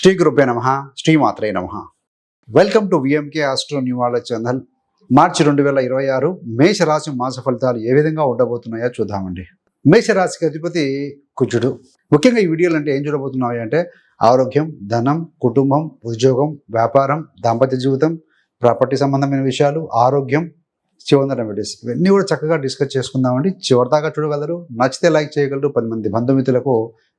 శ్రీ గురుభ్యో నమః, శ్రీమాత్రే నమః. Welcome to VMK astro new knowledge channel. March 2026 మేషరాశి మాస ఫలితాలు ఏ విధంగా ఉండబోతున్నాయో చూద్దామండి. మేషరాశికి అధిపతి కుజుడు. ముఖ్యంగా ఈ వీడియోలు అంటే ఏం చూడబోతున్నాయి అంటే ఆరోగ్యం, ధనం, కుటుంబం, ఉద్యోగం, వ్యాపారం, దాంపత్య జీవితం, ప్రాపర్టీ సంబంధమైన విషయాలు, ఆరోగ్యం, చివరి రెమెడీస్ ఇవన్నీ కూడా చక్కగా డిస్కస్ చేసుకుందామండి. చివరిదాకా చూడగలరు. నచ్చితే లైక్ చేయగలరు, 10 మంది బంధుమిత్రులకు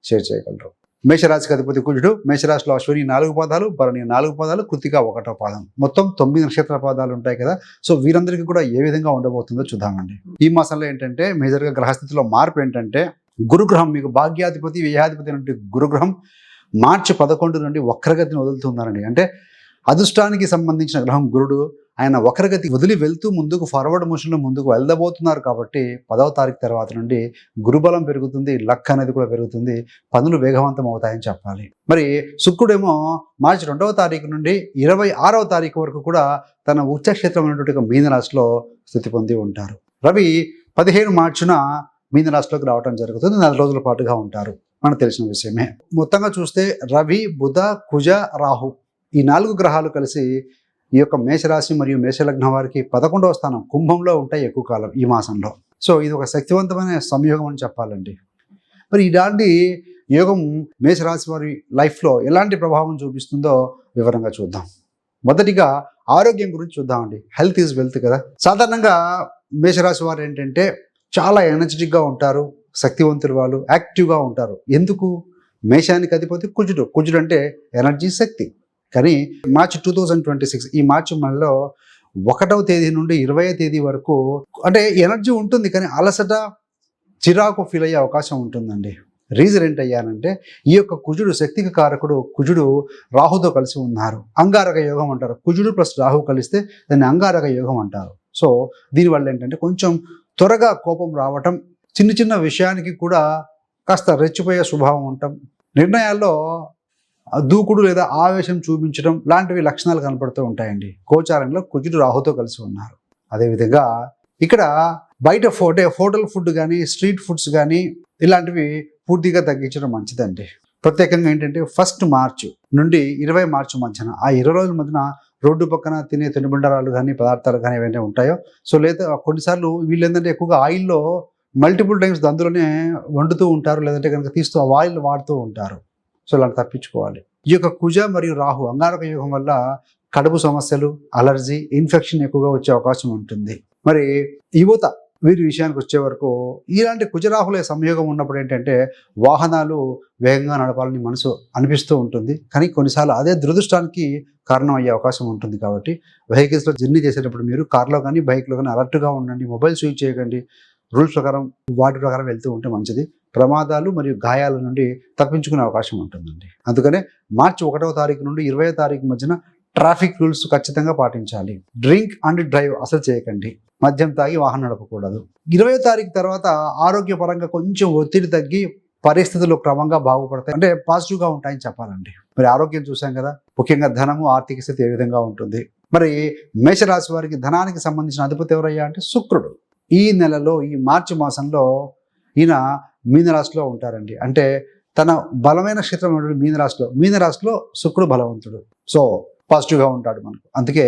షేర్ చేయగలరు. మేషరాశికి అధిపతి కుజుడు. మేషరాశిలో అశ్విని 4 పాదాలు, భరణి 4 పాదాలు, కృత్తిక 1వ పాదం, మొత్తం 9 నక్షత్ర పాదాలు ఉంటాయి కదా. సో వీరందరికీ కూడా ఏ విధంగా ఉండబోతుందో చూద్దామండి. ఈ మాసంలో ఏంటంటే మేజర్గా గ్రహస్థితిలో మార్పు ఏంటంటే గురుగ్రహం, మీకు భాగ్యాధిపతి వ్యయాధిపతి నుండి గురుగ్రహం మార్చి 11 నుండి వక్రగతిని వదులుతున్నారండి. అంటే అదృష్టానికి సంబంధించిన గ్రహం గురుడు, ఆయన వక్రగతి వదిలి వెళ్తూ ముందుకు ఫార్వర్డ్ మోషన్లో ముందుకు వెళ్ళబోతున్నారు. కాబట్టి 10వ తారీఖు తర్వాత నుండి గురుబలం పెరుగుతుంది, లక్ అనేది కూడా పెరుగుతుంది, పనులు వేగవంతం అవుతాయని చెప్పాలి. మరి శుక్రుడేమో మార్చి 2వ తారీఖు నుండి 26వ తారీఖు వరకు కూడా తన ఉచ్చక్షేత్రమైనటువంటి మీన రాశిలో స్థితి పొంది ఉంటారు. రవి 15 మార్చున మీన రాశిలోకి రావడం జరుగుతుంది. 4 రోజుల పాటుగా ఉంటారు, మనకు తెలిసిన విషయమే. మొత్తంగా చూస్తే రవి, బుధ, కుజ, రాహు ఈ 4 గ్రహాలు కలిసి ఈ యొక్క మేషరాశి మరియు మేషలగ్నం వారికి 11వ స్థానం కుంభంలో ఉంటాయి ఎక్కువ కాలం ఈ మాసంలో. సో ఇది ఒక శక్తివంతమైన సంయోగం అని చెప్పాలండి. మరి ఇలాంటి యోగం మేషరాశి వారి లైఫ్లో ఎలాంటి ప్రభావం చూపిస్తుందో వివరంగా చూద్దాం. మొదటిగా ఆరోగ్యం గురించి చూద్దామండి. హెల్త్ ఈజ్ వెల్త్ కదా. సాధారణంగా మేషరాశి వారు ఏంటంటే చాలా ఎనర్జెటిక్గా ఉంటారు, శక్తివంతులు, వాళ్ళు యాక్టివ్గా ఉంటారు. ఎందుకు? మేషానికి అధిపతి కుజుడు. కుజుడు అంటే ఎనర్జీ, శక్తి. కానీ మార్చి 2026 ఈ మార్చి నెలలో 1వ తేదీ నుండి 20వ తేదీ వరకు అంటే ఎనర్జీ ఉంటుంది, కానీ అలసట, చిరాకు ఫీల్ అయ్యే అవకాశం ఉంటుందండి. రీజన్ ఏంటయ్యానంటే ఈ యొక్క కుజుడు శక్తికి కారకుడు. కుజుడు రాహుతో కలిసి ఉన్నారు, అంగారక యోగం అంటారు. కుజుడు ప్లస్ రాహు కలిస్తే దాన్ని అంగారక యోగం అంటారు. సో దీనివల్ల ఏంటంటే కొంచెం త్వరగా కోపం రావటం, చిన్న చిన్న విషయానికి కూడా కాస్త రెచ్చిపోయే స్వభావం ఉండటం, నిర్ణయాల్లో దూకుడు లేదా ఆవేశం చూపించడం లాంటివి లక్షణాలు కనపడుతూ ఉంటాయండి. గోచారంలో కుజుడు రాహుతో కలిసి ఉన్నారు. అదేవిధంగా ఇక్కడ బయట హోటల్ ఫుడ్ కానీ, స్ట్రీట్ ఫుడ్స్ కానీ ఇలాంటివి పూర్తిగా తగ్గించడం మంచిదండి. ప్రత్యేకంగా ఏంటంటే 1 మార్చి నుండి 20 మార్చి మధ్యన, ఆ 20 రోజుల మధ్యన రోడ్డు పక్కన తినే తినుబండారాలు కానీ, పదార్థాలు కానీ ఏవైనా ఉంటాయో, సో లేదా కొన్నిసార్లు వీళ్ళు ఏంటంటే ఎక్కువగా ఆయిల్లో మల్టిపుల్ టైమ్స్ అందులోనే వండుతూ ఉంటారు, లేదంటే కనుక తీస్తూ ఆయిల్ వాడుతూ ఉంటారు. సో ఇలా తప్పించుకోవాలి. ఈ యొక్క కుజ మరియు రాహు అంగారక యోగం వల్ల కడుపు సమస్యలు, అలర్జీ, ఇన్ఫెక్షన్ ఎక్కువగా వచ్చే అవకాశం ఉంటుంది. మరి యువత వీరి విషయానికి వచ్చే వరకు ఇలాంటి కుజరాహుల సంయోగం ఉన్నప్పుడు ఏంటంటే వాహనాలు వేగంగా నడపాలని మనసు అనిపిస్తూ ఉంటుంది, కానీ కొన్నిసార్లు అదే దురదృష్టానికి కారణం అయ్యే అవకాశం ఉంటుంది. కాబట్టి వెహికల్స్లో జర్నీ చేసేటప్పుడు మీరు కార్లో కానీ, బైక్లో కానీ అలర్ట్గా ఉండండి. మొబైల్ స్విచ్ చేయకండి. రూల్స్ ప్రకారం, వాటి ప్రకారం వెళ్తూ ఉంటే మంచిది. ప్రమాదాలు మరియు గాయాల నుండి తప్పించుకునే అవకాశం ఉంటుందండి. అందుకనే మార్చి 1వ తారీఖు నుండి 20వ తారీఖు మధ్యన ట్రాఫిక్ రూల్స్ ఖచ్చితంగా పాటించాలి. డ్రింక్ అండ్ డ్రైవ్ అసలు చేయకండి. మద్యం తాగి వాహనం నడపకూడదు. 20వ తారీఖు తర్వాత ఆరోగ్యపరంగా కొంచెం ఒత్తిడి తగ్గి పరిస్థితులు క్రమంగా బాగుపడతాయి, అంటే పాజిటివ్గా ఉంటాయని చెప్పాలండి. మరి ఆరోగ్యం చూసాం కదా. ముఖ్యంగా ధనము, ఆర్థిక స్థితి ఏ విధంగా ఉంటుంది. మరి మేషరాశి వారికి ధనానికి సంబంధించిన అధిపతి ఎవరయ్యా అంటే శుక్రుడు. ఈ నెలలో, ఈ మార్చి మాసంలో ఈయన మీనరాశిలో ఉంటారండి. అంటే తన బలమైన క్షేత్రం మీనరాశిలో శుక్రుడు బలవంతుడు. సో పాజిటివ్గా ఉంటాడు మనకు. అందుకే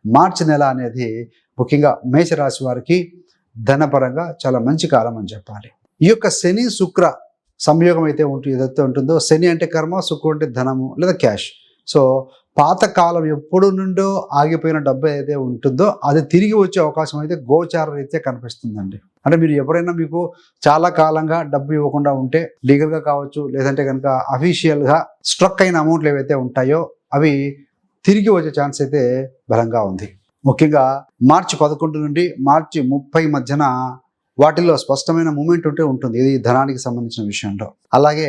మార్చి నెల అనేది ముఖ్యంగా మేషరాశి వారికి ధనపరంగా చాలా మంచి కాలం అని చెప్పాలి. ఈ యొక్క శని శుక్ర సంయోగం అయితే ఏదైతే ఉంటుందో, శని అంటే కర్మ, శుక్రుడు అంటే ధనము లేదా క్యాష్. సో పాతకాలం ఎప్పుడు నుండో ఆగిపోయిన డబ్బు ఏదైతే ఉంటుందో అది తిరిగి వచ్చే అవకాశం అయితే గోచార రీత్యా కనిపిస్తుందండి. అంటే మీరు ఎవరైనా మీకు చాలా కాలంగా డబ్బు ఇవ్వకుండా ఉంటే, లీగల్గా కావచ్చు, లేదంటే కనుక అఫీషియల్గా స్ట్రక్ అయిన అమౌంట్లు ఏవైతే ఉంటాయో అవి తిరిగి వచ్చే ఛాన్స్ అయితే బలంగా ఉంది. ముఖ్యంగా మార్చి 11 నుండి మార్చి 30 మధ్యన వాటిల్లో స్పష్టమైన మూమెంట్ ఉంటుంది, ఇది ధనానికి సంబంధించిన విషయంలో. అలాగే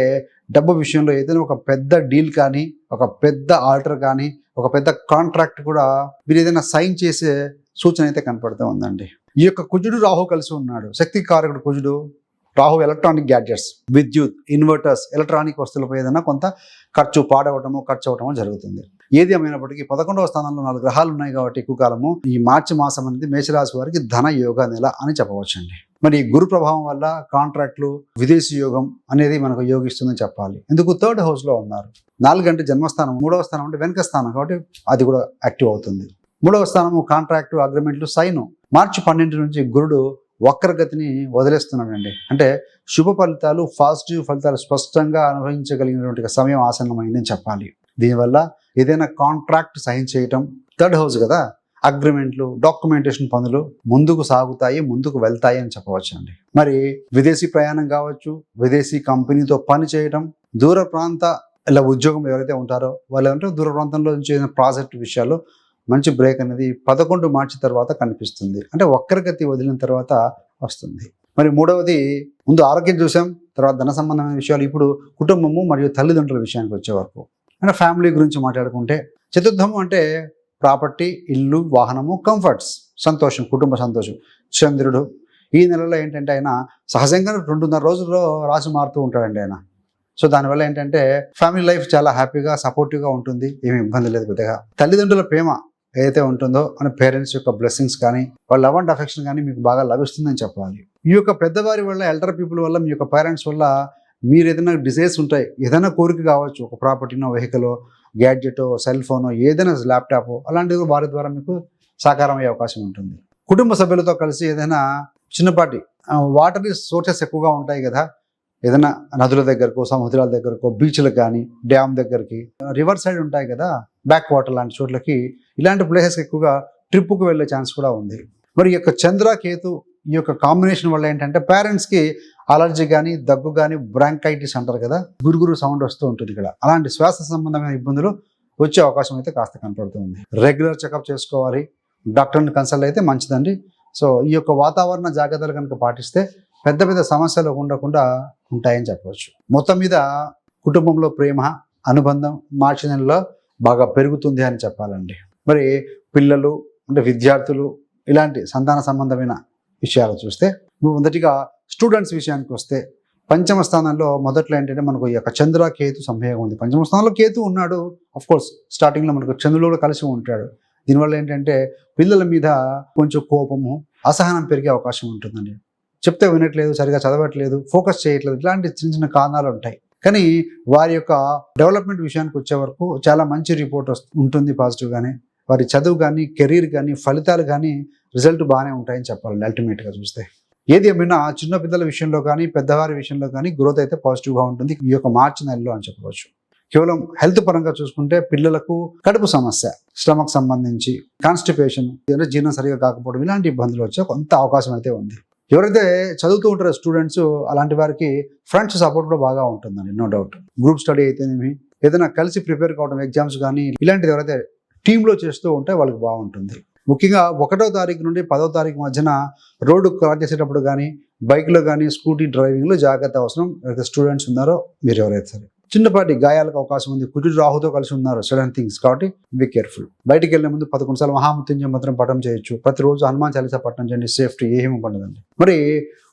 డబ్బు విషయంలో ఏదైనా ఒక పెద్ద డీల్ కానీ, ఒక పెద్ద ఆర్డర్ కానీ, ఒక పెద్ద కాంట్రాక్ట్ కూడా మీరు ఏదైనా సైన్ చేసే సూచన అయితే కనపడుతూ ఉందండి. ఈ యొక్క కుజుడు రాహు కలిసి ఉన్నాడు. శక్తి కారకుడు కుజుడు. రాహు ఎలక్ట్రానిక్ గ్యాడ్జెట్స్, విద్యుత్, ఇన్వర్టర్స్, ఎలక్ట్రానిక్ వస్తువులపై ఏదైనా కొంత ఖర్చు అవటమో జరుగుతుంది. ఏది ఏమైనప్పటికీ 11వ స్థానంలో 4 గ్రహాలు ఉన్నాయి కాబట్టి ఎక్కువ కాలము ఈ మార్చి మాసం అనేది మేషరాశి వారికి ధన యోగ నెల అని చెప్పవచ్చండి. మరి గురు ప్రభావం వల్ల కాంట్రాక్ట్లు, విదేశీ యోగం అనేది మనకు యోగిస్తుందని చెప్పాలి. ఎందుకు? 3rd హౌస్లో ఉన్నారు. 4 అంటే జన్మస్థానం, 3వ స్థానం అంటే వెనుక స్థానం, కాబట్టి అది కూడా యాక్టివ్ అవుతుంది. 3వ స్థానము కాంట్రాక్టు, అగ్రిమెంట్లు, సైను. మార్చి 12 నుంచి గురుడు వక్రగతిని వదిలేస్తున్నాడండి. అంటే శుభ ఫలితాలు, పాజిటివ్ ఫలితాలు స్పష్టంగా అనుభవించగలిగినటువంటి సమయం ఆసన్నమైందని చెప్పాలి. దీనివల్ల ఏదైనా కాంట్రాక్ట్ సైన్ చేయటం, 3rd హౌస్ కదా, అగ్రిమెంట్లు, డాక్యుమెంటేషన్ పనులు ముందుకు సాగుతాయి, ముందుకు వెళ్తాయి అని చెప్పవచ్చు అండి. మరి విదేశీ ప్రయాణం కావచ్చు, విదేశీ కంపెనీతో పని చేయడం, దూర ప్రాంత ఇలా ఉద్యోగం ఎవరైతే ఉంటారో వాళ్ళు దూర ప్రాంతంలో నుంచి ప్రాజెక్ట్ విషయాల్లో మంచి బ్రేక్ అనేది 11 మార్చి తర్వాత కనిపిస్తుంది. అంటే వక్రగతి వదిలిన తర్వాత వస్తుంది. మరి 3వది, ముందు ఆరోగ్యం చూసాం, తర్వాత ధన సంబంధమైన విషయాలు. ఇప్పుడు కుటుంబము మరియు తల్లిదండ్రుల విషయానికి వచ్చే వరకు అంటే ఫ్యామిలీ గురించి మాట్లాడుకుంటే, 4థము అంటే ప్రాపర్టీ, ఇల్లు, వాహనము, కంఫర్ట్స్, సంతోషం, కుటుంబ సంతోషం. చంద్రుడు ఈ నెలలో ఏంటంటే ఆయన సహజంగా 2.5 రోజుల్లో రాశి మారుతూ ఉంటాడండి ఆయన. సో దానివల్ల ఏంటంటే ఫ్యామిలీ లైఫ్ చాలా హ్యాపీగా, సపోర్టివ్గా ఉంటుంది, ఏమి ఇబ్బంది లేదు పెద్దగా. తల్లిదండ్రుల ప్రేమ ఏదైతే ఉంటుందో అని పేరెంట్స్ యొక్క బ్లెస్సింగ్స్ కానీ, వాళ్ళ లవ్ అండ్ అఫెక్షన్ కానీ మీకు బాగా లభిస్తుందని చెప్పాలి. ఈ యొక్క పెద్దవారి వల్ల, ఎల్డర్ పీపుల్ వల్ల, మీ యొక్క పేరెంట్స్ వల్ల మీరు ఏదైనా డిజైర్స్ ఉంటాయి, ఏదైనా కోరిక కావచ్చు, ఒక ప్రాపర్టీనో, వెహికల్, గ్యాడ్జెటో, సెల్ ఫోనో, ఏదైనా ల్యాప్టాప్, అలాంటివి వారి ద్వారా మీకు సాకారం అయ్యే అవకాశం ఉంటుంది. కుటుంబ సభ్యులతో కలిసి ఏదైనా చిన్నపాటి వాటర్ సోర్సెస్ ఎక్కువగా ఉంటాయి కదా, ఏదైనా నదుల దగ్గరకు, సముద్రాల దగ్గరకు, బీచ్లకు కానీ, డ్యామ్ దగ్గరికి, రివర్ సైడ్ ఉంటాయి కదా, బ్యాక్ వాటర్ లాంటి చోట్లకి, ఇలాంటి ప్లేసెస్కి ఎక్కువగా ట్రిప్పుకు వెళ్ళే ఛాన్స్ కూడా ఉంది. మరి ఈ యొక్క చంద్ర, కేతు ఈ యొక్క కాంబినేషన్ వల్ల ఏంటంటే పేరెంట్స్కి అలర్జీ కానీ, దగ్గు కానీ, బ్రాంకైటిస్ అంటారు కదా, గురుగురు సౌండ్ వస్తూ ఉంటుంది ఇక్కడ, అలాంటి శ్వాస సంబంధమైన ఇబ్బందులు వచ్చే అవకాశం అయితే కాస్త కనపడుతుంది. రెగ్యులర్ చెకప్ చేసుకోవాలి, డాక్టర్ని కన్సల్ట్ అయితే మంచిదండి. సో ఈ యొక్క వాతావరణ జాగ్రత్తలు కనుక పాటిస్తే పెద్ద పెద్ద సమస్యలు ఉండకుండా ఉంటాయని చెప్పవచ్చు. మొత్తం మీద కుటుంబంలో ప్రేమ, అనుబంధం మార్చి నెలలో బాగా పెరుగుతుంది అని చెప్పాలండి. మరి పిల్లలు అంటే విద్యార్థులు, ఇలాంటి సంతాన సంబంధమైన విషయాలు చూస్తే, మొదటిగా స్టూడెంట్స్ విషయానికి వస్తే, పంచమ స్థానంలో మొదట్లో ఏంటంటే మనకు ఈ యొక్క చంద్ర, కేతు సంయోగం ఉంది. పంచమ స్థానంలో కేతు ఉన్నాడు, అఫ్ కోర్స్ స్టార్టింగ్లో మనకు చంద్రుడు కూడా కలిసి ఉంటాడు. దీనివల్ల ఏంటంటే పిల్లల మీద కొంచెం కోపము, అసహనం పెరిగే అవకాశం ఉంటుందండి. చెప్తే వినట్లేదు, సరిగా చదవట్లేదు, ఫోకస్ చేయట్లేదు, ఇలాంటి చిన్న చిన్న కారణాలు ఉంటాయి. కానీ వారి యొక్క డెవలప్మెంట్ విషయానికి వచ్చే వరకు చాలా మంచి రిపోర్ట్ ఉంటుంది పాజిటివ్గానే. వారి చదువు కానీ, కెరీర్ కానీ, ఫలితాలు కానీ, రిజల్ట్ బాగానే ఉంటాయని చెప్పాలి అల్టిమేట్గా చూస్తే. ఏది ఏమైనా చిన్న పిల్లల విషయంలో కానీ, పెద్దవారి విషయంలో కానీ గ్రోత్ అయితే పాజిటివ్గా ఉంటుంది ఈ యొక్క మార్చి నెలలో అని చెప్పవచ్చు. కేవలం హెల్త్ పరంగా చూసుకుంటే పిల్లలకు కడుపు సమస్య, స్టమక్ సంబంధించి, కాన్స్టిపేషన్, జీర్ణం సరిగా కాకపోవడం, ఇలాంటి ఇబ్బందులు వచ్చే కొంత అవకాశం అయితే ఉంది. ఎవరైతే చదువుతూ ఉంటారో స్టూడెంట్స్, అలాంటి వారికి ఫ్రెండ్స్ సపోర్ట్ కూడా బాగా ఉంటుందండి, నో డౌట్. గ్రూప్ స్టడీ అయితేనేమి, ఏదైనా కలిసి ప్రిపేర్ కావడం, ఎగ్జామ్స్ కానీ, ఇలాంటిది ఎవరైతే టీంలో చేస్తూ ఉంటే వాళ్ళకి బాగుంటుంది. ముఖ్యంగా 1వ తారీఖు నుండి 10వ తారీఖు మధ్యన రోడ్డు క్రాస్ చేసేటప్పుడు కానీ, బైక్లో కానీ, స్కూటీ డ్రైవింగ్లో జాగ్రత్త అవసరం. ఎవరైతే స్టూడెంట్స్ ఉన్నారో మీరు ఎవరైతే సరే, చిన్నపాటి గాయాలకు అవకాశం ఉంది. కుజుడు రాహుతో కలిసి ఉన్నారు, సడన్ థింగ్స్, కాబట్టి బీ కేర్ఫుల్. బయటికి వెళ్ళే ముందు 11 సార్లు మహామృత్యుంజయ మంత్రం పఠనం చేయొచ్చు. ప్రతిరోజు హనుమాన్ చాలీసా పఠనం చేయండి, సేఫ్టీ ఏమీ పండదండి. మరి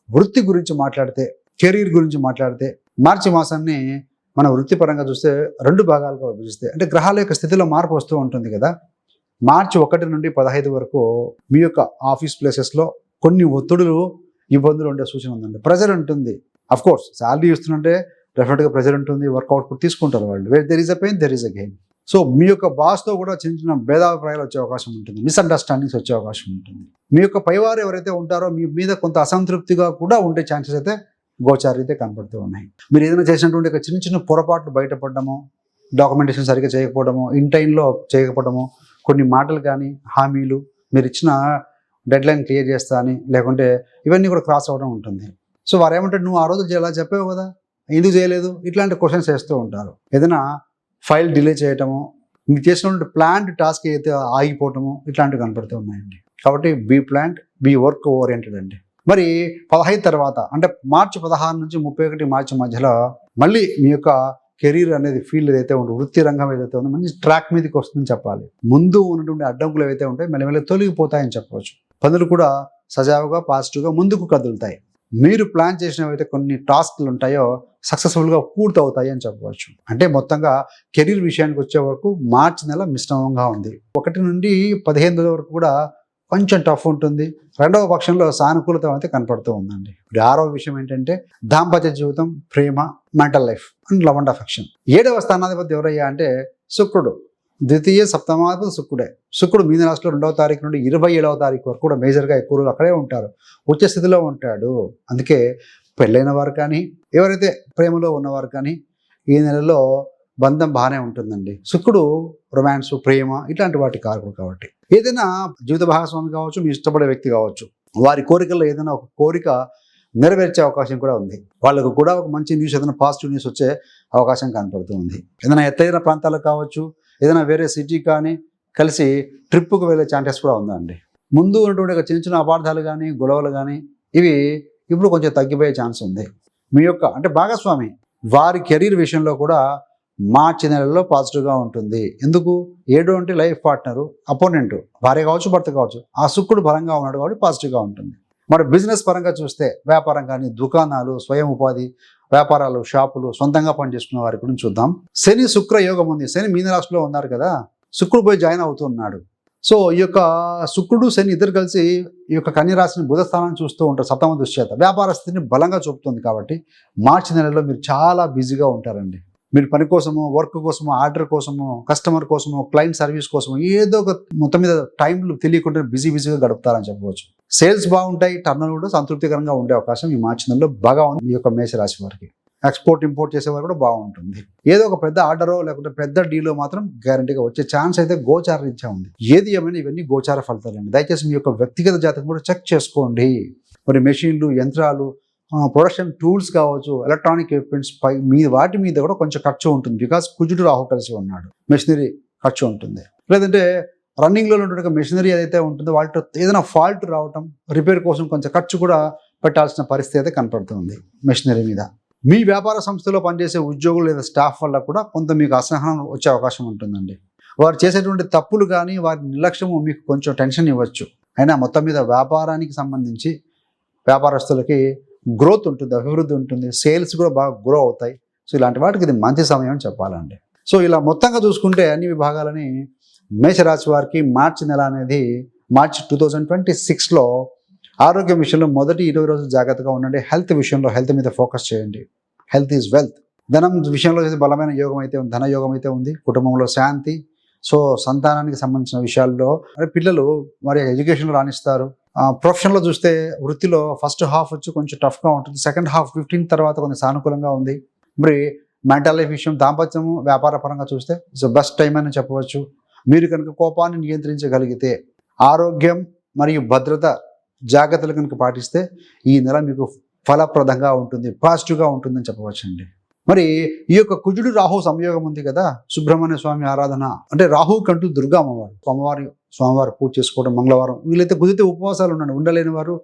వృత్తి గురించి మాట్లాడితే, కెరీర్ గురించి మాట్లాడితే, మార్చి మాసాన్ని మన వృత్తిపరంగా చూస్తే 2 భాగాలుగా విభజిస్తే, అంటే గ్రహాల యొక్క స్థితిలో మార్పు వస్తూ ఉంటుంది కదా. మార్చి 1 నుండి 15 వరకు మీ యొక్క ఆఫీస్ ప్లేసెస్లో కొన్ని ఒత్తిడులు, ఇబ్బందులు ఉండే సూచన ఉందండి. ప్రెజర్ ఉంటుంది. అఫ్ కోర్స్ శాలరీ ఇస్తుంటే డెఫినెట్గా ప్రెజర్ ఉంటుంది, వర్కౌట్ తీసుకుంటారు వాళ్ళు. Where there is a pain there is a gain. So మీ యొక్క బాస్తో కూడా చిన్న చిన్న భేదాభిప్రాయాలు వచ్చే అవకాశం ఉంటుంది, మిస్అండర్స్టాండింగ్స్ వచ్చే అవకాశం ఉంటుంది. మీ యొక్క పైవారు ఎవరైతే ఉంటారో మీ మీద కొంత అసంతృప్తిగా కూడా ఉండే ఛాన్సెస్ అయితే గోచారీ అయితే కనపడుతూ ఉన్నాయి. మీరు ఏదైనా చేసినటువంటి చిన్న చిన్న పొరపాట్లు బయటపడడము, డాక్యుమెంటేషన్ సరిగ్గా చేయకపోవడము, ఇన్ టైంలో చేయకపోవడము, కొన్ని మాటలు కానీ, హామీలు, మీరు ఇచ్చిన డెడ్ లైన్ క్లియర్ చేస్తా అని, లేకుంటే ఇవన్నీ కూడా క్రాస్ అవ్వడం ఉంటుంది. సో వారు ఏమంటారు, నువ్వు ఆ రోజు ఇలా చెప్పావు కదా, ఎందుకు చేయలేదు, ఇట్లాంటి క్వశ్చన్స్ వేస్తూ ఉంటారు. ఏదైనా ఫైల్ డిలే చేయటము, మీరు చేసినటువంటి ప్లాన్డ్ టాస్క్ అయితే ఆగిపోవటము, ఇట్లాంటివి కనపడుతూ ఉన్నాయండి. కాబట్టి be planned, be work oriented అండి. మరి 15 తర్వాత అంటే మార్చి 16 నుంచి 31 మార్చి మధ్యలో మళ్ళీ మీ యొక్క కెరీర్ అనేది ఫీల్డ్ ఏదైతే ఉందో, వృత్తి రంగం ఏదైతే ఉందో మంచి ట్రాక్ మీదకి వస్తుందని చెప్పాలి. ముందు ఉన్నటువంటి అడ్డంకులు ఏవైతే ఉంటాయి మెల్లమెల్ల తొలగిపోతాయని చెప్పవచ్చు. పనులు కూడా సజావుగా, పాజిటివ్గా ముందుకు కదులుతాయి. మీరు ప్లాన్ చేసినవైతే కొన్ని టాస్క్లు ఉంటాయో సక్సెస్ఫుల్గా పూర్తవుతాయి అని చెప్పవచ్చు. అంటే మొత్తంగా కెరీర్ విషయానికి వచ్చే వరకు మార్చి నెల మిశ్రమంగా ఉంది. 1 నుండి 15 వరకు కూడా కొంచెం టఫ్ ఉంటుంది. రెండవ పక్షంలో సానుకూలత అయితే కనపడుతూ ఉందండి. ఇప్పుడు ఆరవ విషయం ఏంటంటే దాంపత్య జీవితం, ప్రేమ, mental life and love and affection. 7వ స్థానాధిపతి ఎవరయ్యా అంటే శుక్రుడు. ద్వితీయ సప్తమాధిపతి శుక్రుడే. శుక్రుడు మీన రాశిలో 2వ తారీఖు నుండి 27వ తారీఖు వరకు కూడా మేజర్గా ఎక్కువ అక్కడే ఉంటారు, ఉచ్చ స్థితిలో ఉంటాడు. అందుకే పెళ్ళైన వారు కానీ, ఎవరైతే ప్రేమలో ఉన్నవారు కానీ ఈ నెలలో బంధం బాగానే ఉంటుందండి. శుక్రుడు రొమాన్స్, ప్రేమ ఇట్లాంటి వాటి కారకుడు కాబట్టి ఏదైనా జీవిత భాగస్వామి కావచ్చు, మీ ఇష్టపడే వ్యక్తి కావచ్చు, వారి కోరికల్లో ఏదైనా ఒక కోరిక నెరవేర్చే అవకాశం కూడా ఉంది. వాళ్ళకు కూడా ఒక మంచి న్యూస్, ఏదైనా పాజిటివ్ న్యూస్ వచ్చే అవకాశం కనపడుతుంది. ఏదైనా ఎత్తైన ప్రాంతాలకు కావచ్చు, ఏదైనా వేరే సిటీ కానీ కలిసి ట్రిప్పుకు వెళ్ళే ఛాన్సెస్ కూడా ఉందండి. ముందు ఉన్నటువంటి చిన్న చిన్న అపార్థాలు కానీ, గొడవలు కానీ ఇవి ఇప్పుడు కొంచెం తగ్గిపోయే ఛాన్స్ ఉంది. మీ యొక్క అంటే భాగస్వామి వారి కెరీర్ విషయంలో కూడా మార్చి నెలలో పాజిటివ్గా ఉంటుంది. ఎందుకు? 7 అంటే లైఫ్ పార్ట్నరు, అపోనెంట్, భార్య కావచ్చు, భర్త కావచ్చు. ఆ శుక్రుడు బలంగా ఉన్నాడు కాబట్టి పాజిటివ్గా ఉంటుంది. మరి బిజినెస్ పరంగా చూస్తే వ్యాపారం కానీ, దుకాణాలు, స్వయం ఉపాధి వ్యాపారాలు, షాపులు, సొంతంగా పనిచేసుకున్న వారి గురించి చూద్దాం. శని శుక్ర యోగం ఉంది. శని మీన రాశిలో ఉన్నారు కదా, శుక్రుడు పోయి జాయిన్ అవుతున్నాడు. సో ఈ యొక్క శుక్రుడు శని ఇద్దరు కలిసి ఈ యొక్క కన్య రాశిని బుధ స్థానాన్ని చూస్తూ ఉంటారు. సప్తమ దృష్ట్యత వ్యాపార స్థితిని బలంగా చూపుతుంది కాబట్టి మార్చి నెలలో మీరు చాలా బిజీగా ఉంటారండి. మీరు పని కోసము, వర్క్ కోసము, ఆర్డర్ కోసము, కస్టమర్ కోసము, క్లయింట్ సర్వీస్ కోసము ఏదో ఒక మొత్తం మీద టైంలు తెలియకుండా బిజీగా గడుపుతారని చెప్పవచ్చు. సేల్స్ బాగుంటాయి, టర్న్ కూడా సంతృప్తికరంగా ఉండే అవకాశం ఈ మార్చి నెలలో బాగా ఉంది. ఈ యొక్క మేషరాశి వారికి ఎక్స్పోర్ట్ ఇంపోర్ట్ చేసేవారు కూడా బాగుంటుంది. ఏదో ఒక పెద్ద ఆర్డరో లేకుంటే పెద్ద డీలో మాత్రం గ్యారంటీగా వచ్చే ఛాన్స్ అయితే గోచార రీత్యా ఉంది. ఏది ఏమైనా ఇవన్నీ గోచార ఫలితాలండి. దయచేసి మీ యొక్క వ్యక్తిగత జాతకం కూడా చెక్ చేసుకోండి. మరి మెషిన్లు, యంత్రాలు, ప్రొడక్షన్ టూల్స్ కావచ్చు, ఎలక్ట్రానిక్ ఎక్విప్మెంట్స్ పై వాటి మీద కూడా కొంచెం ఖర్చు ఉంటుంది. బికాస్ కుజుడు రాహు కలిసి ఉన్నాడు, మెషినరీ ఖర్చు ఉంటుంది. లేదంటే రన్నింగ్లో ఉన్నటువంటి మెషినరీ ఏదైతే ఉంటుందో వాటితో ఏదైనా ఫాల్ట్ రావటం, రిపేర్ కోసం కొంచెం ఖర్చు కూడా పెట్టాల్సిన పరిస్థితి అయితే కనపడుతుంది మెషినరీ మీద. మీ వ్యాపార సంస్థలో పనిచేసే ఉద్యోగులు లేదా స్టాఫ్ వల్ల కూడా కొంత మీకు అసహనం వచ్చే అవకాశం ఉంటుందండి. వారు చేసేటువంటి తప్పులు కానీ వారి నిర్లక్ష్యము మీకు కొంచెం టెన్షన్ ఇవ్వచ్చు. అయినా మొత్తం మీద వ్యాపారానికి సంబంధించి వ్యాపారస్తులకి గ్రోత్ ఉంటుంది, అభివృద్ధి ఉంటుంది, సేల్స్ కూడా బాగా గ్రో అవుతాయి. సో ఇలాంటి వాటికి ఇది మంచి సమయం అని చెప్పాలండి. సో ఇలా మొత్తంగా చూసుకుంటే అన్ని విభాగాలని మేషరాశి వారికి మార్చి నెల అనేది మార్చి 2026లో ఆరోగ్యం విషయంలో మొదటి 20 రోజులు జాగ్రత్తగా ఉండండి. హెల్త్ విషయంలో హెల్త్ మీద ఫోకస్ చేయండి. Health is wealth. ధనం విషయంలో బలమైన యోగం అయితే ఉంది, ధన యోగం అయితే ఉంది. కుటుంబంలో శాంతి. సో సంతానానికి సంబంధించిన విషయాల్లో పిల్లలు మరి ఎడ్యుకేషన్లో రాణిస్తారు. ప్రొఫెషన్లో చూస్తే వృత్తిలో ఫస్ట్ హాఫ్ వచ్చి కొంచెం టఫ్గా ఉంటుంది. సెకండ్ హాఫ్ 15 తర్వాత కొంచెం సానుకూలంగా ఉంది. మరి మెంటల్ లైఫ్ విషయం, దాంపత్యము, వ్యాపార పరంగా చూస్తే ఇట్స్ బెస్ట్ టైం అని చెప్పవచ్చు. మీరు కనుక కోపాన్ని నియంత్రించగలిగితే, ఆరోగ్యం మరియు భద్రత జాగ్రత్తలు కనుక పాటిస్తే ఈ నెల మీకు ఫలప్రదంగా ఉంటుంది, పాజిటివ్గా ఉంటుందని చెప్పవచ్చండి. మరి ఈ యొక్క కుజుడు రాహు సంయోగం ఉంది కదా, సుబ్రహ్మణ్య స్వామి ఆరాధన అంటే రాహు కంటూ దుర్గా అమ్మవారు, స్వామివారు పూజ చేసుకోవడం, మంగళవారం వీలైతే కుదిరితే ఉపవాసాలు ఉండండి. ఉండలేని వారు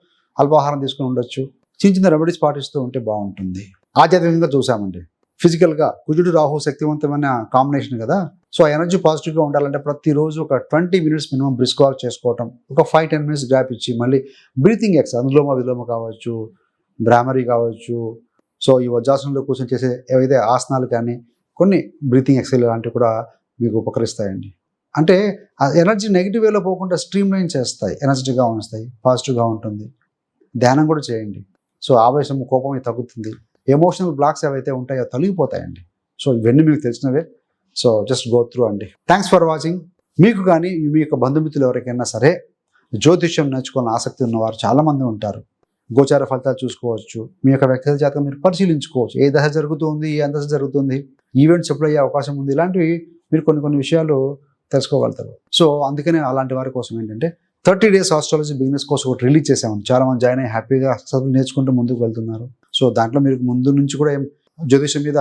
అల్పాహారం తీసుకుని ఉండొచ్చు. చిన్న చిన్న రెమెడీస్ పాటిస్తూ ఉంటే బాగుంటుంది. ఆధ్యాత్మికంగా చూసామండి. ఫిజికల్గా కుజుడు రాహు శక్తివంతమైన కాంబినేషన్ కదా. సో ఆ ఎనర్జీ పాజిటివ్గా ఉండాలంటే ప్రతిరోజు ఒక 20 మినిట్స్ మినిమం బ్రిస్క్ వాక్ చేసుకోవటం, ఒక 5-10 మినిట్స్ గ్యాప్ ఇచ్చి మళ్ళీ బ్రీతింగ్ ఎక్సర్సైజ్, అనులోమ విలోమ కావచ్చు, భ్రామరి కావచ్చు. సో ఈ వజ్రాసనంలో కూర్చొని చేసే ఏవైతే ఆసనాలు కానీ కొన్ని బ్రీతింగ్ ఎక్సర్సైజ్ లాంటివి కూడా మీకు ఉపకరిస్తాయండి. అంటే ఆ ఎనర్జీ నెగిటివ్ వేలో పోకుండా స్ట్రీమ్ లైన్ చేస్తాయి, ఎనర్జెటిక్గా ఉంచుతాయి, పాజిటివ్గా ఉంటుంది. ధ్యానం కూడా చేయండి. సో ఆవేశం, కోపం తగ్గుతుంది. ఎమోషనల్ బ్లాక్స్ ఏవైతే ఉంటాయో తొలగిపోతాయండి. సో ఇవన్నీ మీకు తెలిసినవే. సో జస్ట్ గో త్రూ అండి. Thanks for watching. మీకు కానీ మీ యొక్క బంధుమిత్రులు ఎవరికైనా సరే జ్యోతిష్యం నేర్చుకోవాలని ఆసక్తి ఉన్నవారు చాలామంది ఉంటారు. గోచార ఫలితాలు చూసుకోవచ్చు. మీ యొక్క వ్యక్తిగత జాతకం మీరు పరిశీలించుకోవచ్చు. ఏ దశ జరుగుతుంది, ఏ అంతశ జరుగుతుంది, ఈవెంట్స్ ఎప్పుడు అయ్యే అవకాశం ఉంది, ఇలాంటివి మీరు కొన్ని విషయాలు తెలుసుకోగలుగుతారు. సో అందుకనే అలాంటి వారి కోసం ఏంటంటే 30 days ఆస్ట్రాలజీ బిగినర్స్ కోసం ఒకటి రిలీజ్ చేసామని చాలా మంది జాయిన్ అయ్యి హ్యాపీగా నేర్చుకుంటూ ముందుకు వెళ్తున్నారు. సో దాంట్లో మీరు ముందు నుంచి కూడా జ్యోతిషం మీద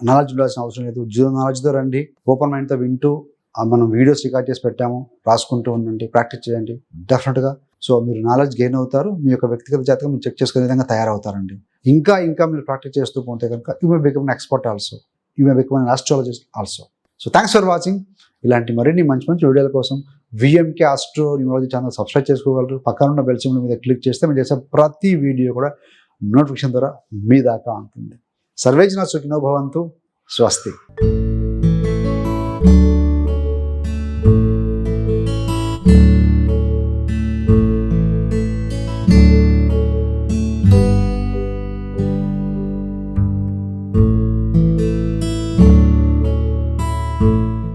నాలెడ్జ్ ఉండాల్సిన అవసరం లేదు. జీరో నాలెడ్జ్తో రండి, ఓపెన్ మైండ్తో వింటూ మనం వీడియోస్ రికార్డ్ చేసి పెట్టాము, రాసుకుంటూ ఉండండి, ప్రాక్టీస్ చేయండి. డెఫినెట్గా సో మీరు నాలెడ్జ్ గెయిన్ అవుతారు. మీ యొక్క వ్యక్తిగత జాతకం మీరు చెక్ చేసుకునే విధంగా తయారవుతారండి. ఇంకా మీరు ప్రాక్టీస్ చేస్తూ పోతే కనుక you may become an expert also, you may become an astrologist also. So thanks for watching. ఇలాంటి మరిన్ని మంచి వీడియోల కోసం VMK astro numerology channel subscribe చేసుకోగలరు. పక్కన ఉన్న బెల్ సింబల్ మీద క్లిక్ చేస్తే మీరు చేసే ప్రతి వీడియో కూడా నోటిఫికేషన్ ద్వారా మీ దాకా ఉంటుంది. సర్వే జనా సుఖినో భవంతు. స్వస్తి. నమః.